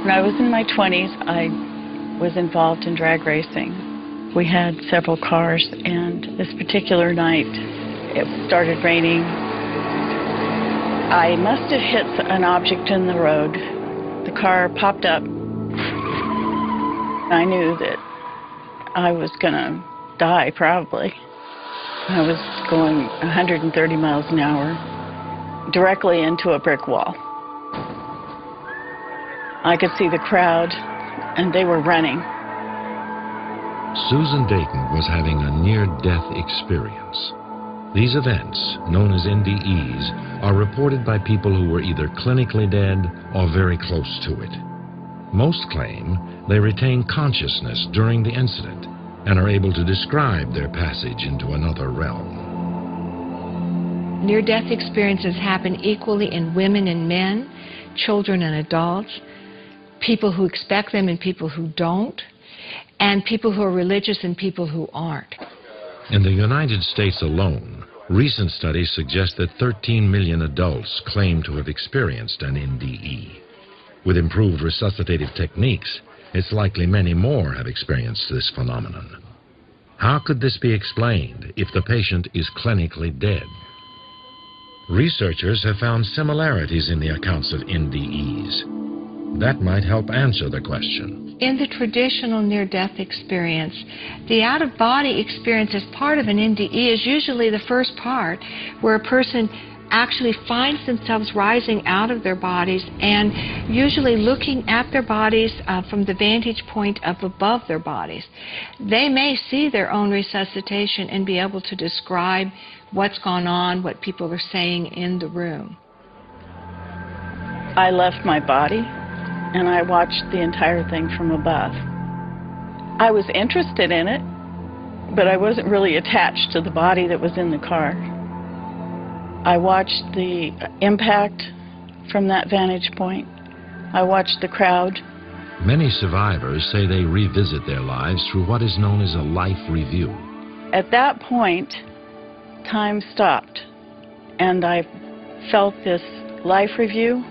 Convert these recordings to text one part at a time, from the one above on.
When I was in my 20s, I was involved in drag racing. We had several cars, and this particular night, it started raining. I must have hit an object in the road. The car popped up. I knew that I was going to die, probably. I was going 130 miles an hour directly into a brick wall. I could see the crowd, and they were running. Susan Dayton was having a near-death experience. These events, known as NDEs, are reported by people who were either clinically dead or very close to it. Most claim they retain consciousness during the incident and are able to describe their passage into another realm. Near-death experiences happen equally in women and men, children and adults, people who expect them and people who don't, and people who are religious and people who aren't. In the United States alone, recent studies suggest that 13 million adults claim to have experienced an NDE. With improved resuscitative techniques, it's likely many more have experienced this phenomenon. How could this be explained if the patient is clinically dead? Researchers have found similarities in the accounts of NDEs. That might help answer the question. In the traditional near-death experience, the out-of-body experience as part of an NDE is usually the first part, where a person actually finds themselves rising out of their bodies and usually looking at their bodies from the vantage point up above their bodies. They may see their own resuscitation and be able to describe what's gone on, what people are saying in the room. I left my body, and I watched the entire thing from above. I was interested in it, but I wasn't really attached to the body that was in the car. I watched the impact from that vantage point. I watched the crowd. Many survivors say they revisit their lives through what is known as a life review. At that point, time stopped, and I felt this life review.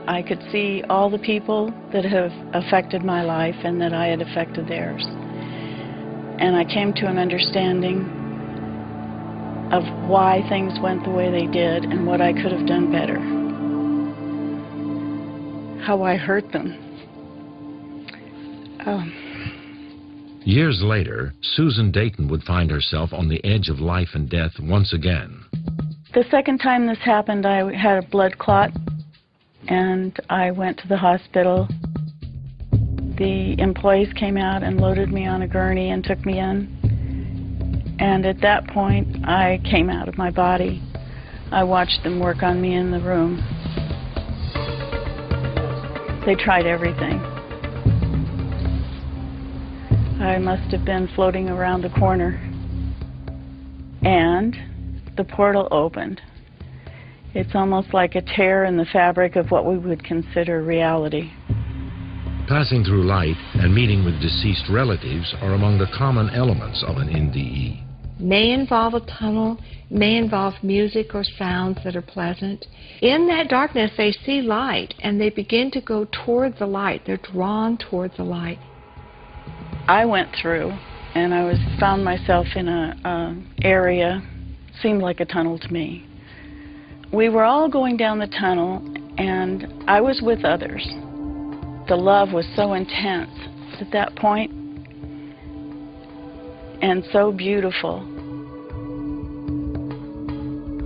I could see all the people that have affected my life and that I had affected theirs. And I came to an understanding of why things went the way they did and what I could have done better. How I hurt them. Years later, Susan Dayton would find herself on the edge of life and death once again. The second time this happened, I had a blood clot, and I went to the hospital. The employees came out and loaded me on a gurney and took me in. And at that point, I came out of my body. I watched them work on me in the room. They tried everything. I must have been floating around the corner. And the portal opened. It's almost like a tear in the fabric of what we would consider reality. Passing through light and meeting with deceased relatives are among the common elements of an NDE. May involve a tunnel, may involve music or sounds that are pleasant. In that darkness, they see light, and they begin to go toward the light. They're drawn toward the light. I went through, and I found myself in a area, seemed like a tunnel to me. We were all going down the tunnel, and I was with others. The love was so intense at that point, and so beautiful.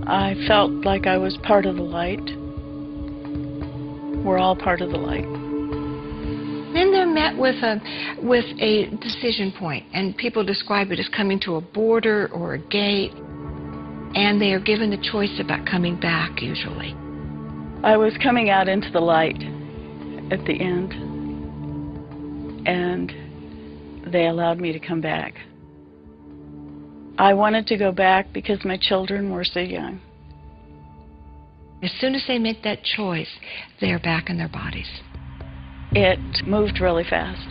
I felt like I was part of the light. We're all part of the light. Then they're met with a decision point, and people describe it as coming to a border or a gate, and they are given the choice about coming back, usually. I was coming out into the light at the end, and they allowed me to come back. I wanted to go back because my children were so young. As soon as they make that choice, they are back in their bodies. It moved really fast.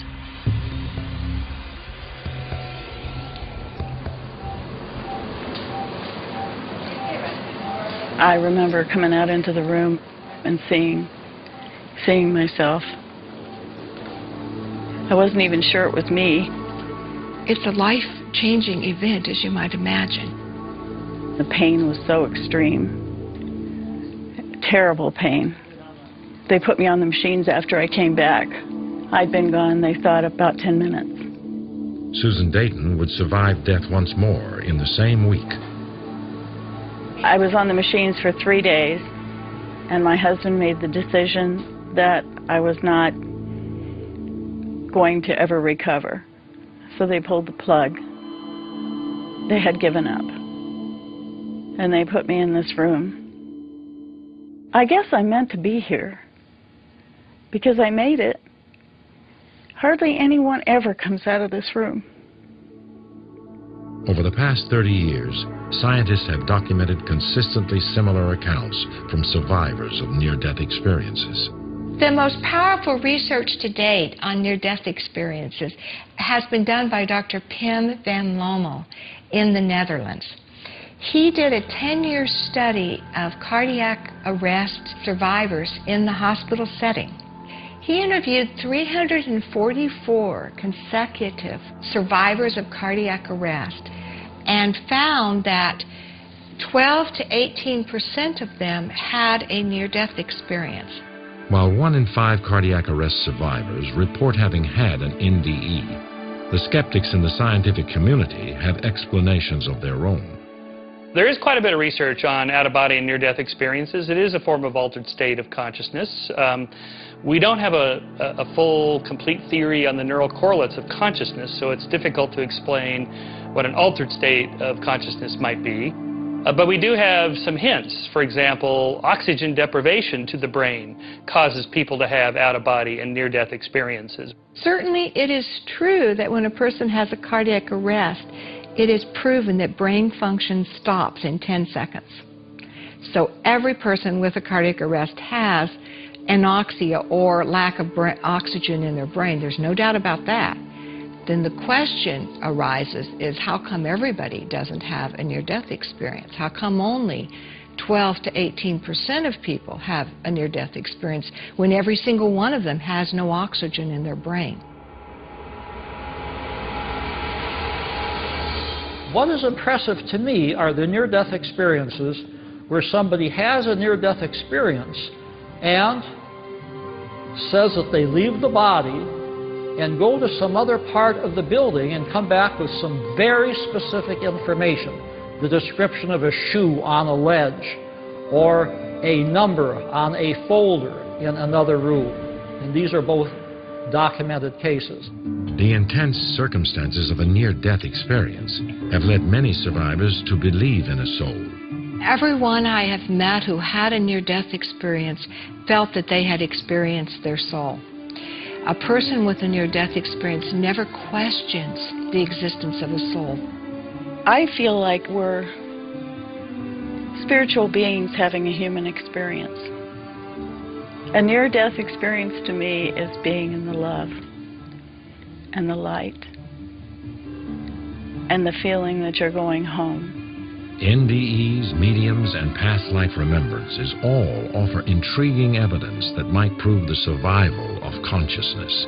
I remember coming out into the room and seeing seeing myself. I wasn't even sure it was me. It's a life-changing event, as you might imagine. The pain was so extreme. Terrible pain. They put me on the machines after I came back. I'd been gone, they thought, about 10 minutes. Susan Dayton would survive death once more in the same week. I was on the machines for 3 days, and my husband made the decision that I was not going to ever recover. So they pulled the plug. They had given up. And they put me in this room. I guess I'm meant to be here, because I made it. Hardly anyone ever comes out of this room. Over the past 30 years, scientists have documented consistently similar accounts from survivors of near-death experiences. The most powerful research to date on near-death experiences has been done by Dr. Pim van Lommel in the Netherlands. He did a 10-year study of cardiac arrest survivors in the hospital setting. He interviewed 344 consecutive survivors of cardiac arrest and found that 12 to 18% of them had a near-death experience. While 1 in 5 cardiac arrest survivors report having had an NDE, the skeptics in the scientific community have explanations of their own. There is quite a bit of research on out-of-body and near-death experiences. It is a form of altered state of consciousness. We don't have a full, complete theory on the neural correlates of consciousness, so it's difficult to explain what an altered state of consciousness might be. But we do have some hints. For example, oxygen deprivation to the brain causes people to have out-of-body and near-death experiences. Certainly, it is true that when a person has a cardiac arrest, it is proven that brain function stops in 10 seconds. So every person with a cardiac arrest has anoxia or lack of oxygen in their brain. There's no doubt about that. Then the question arises is how come everybody doesn't have a near-death experience? How come only 12 to 18% of people have a near-death experience when every single one of them has no oxygen in their brain? What is impressive to me are the near-death experiences where somebody has a near-death experience and says that they leave the body and go to some other part of the building and come back with some very specific information. The description of a shoe on a ledge or a number on a folder in another room. And these are both documented cases. The intense circumstances of a near-death experience have led many survivors to believe in a soul. Everyone I have met who had a near-death experience felt that they had experienced their soul. A person with a near-death experience never questions the existence of a soul. I feel like we're spiritual beings having a human experience. A near-death experience to me is being in the love and the light and the feeling that you're going home. NDEs, mediums, and past life remembrances all offer intriguing evidence that might prove the survival of consciousness.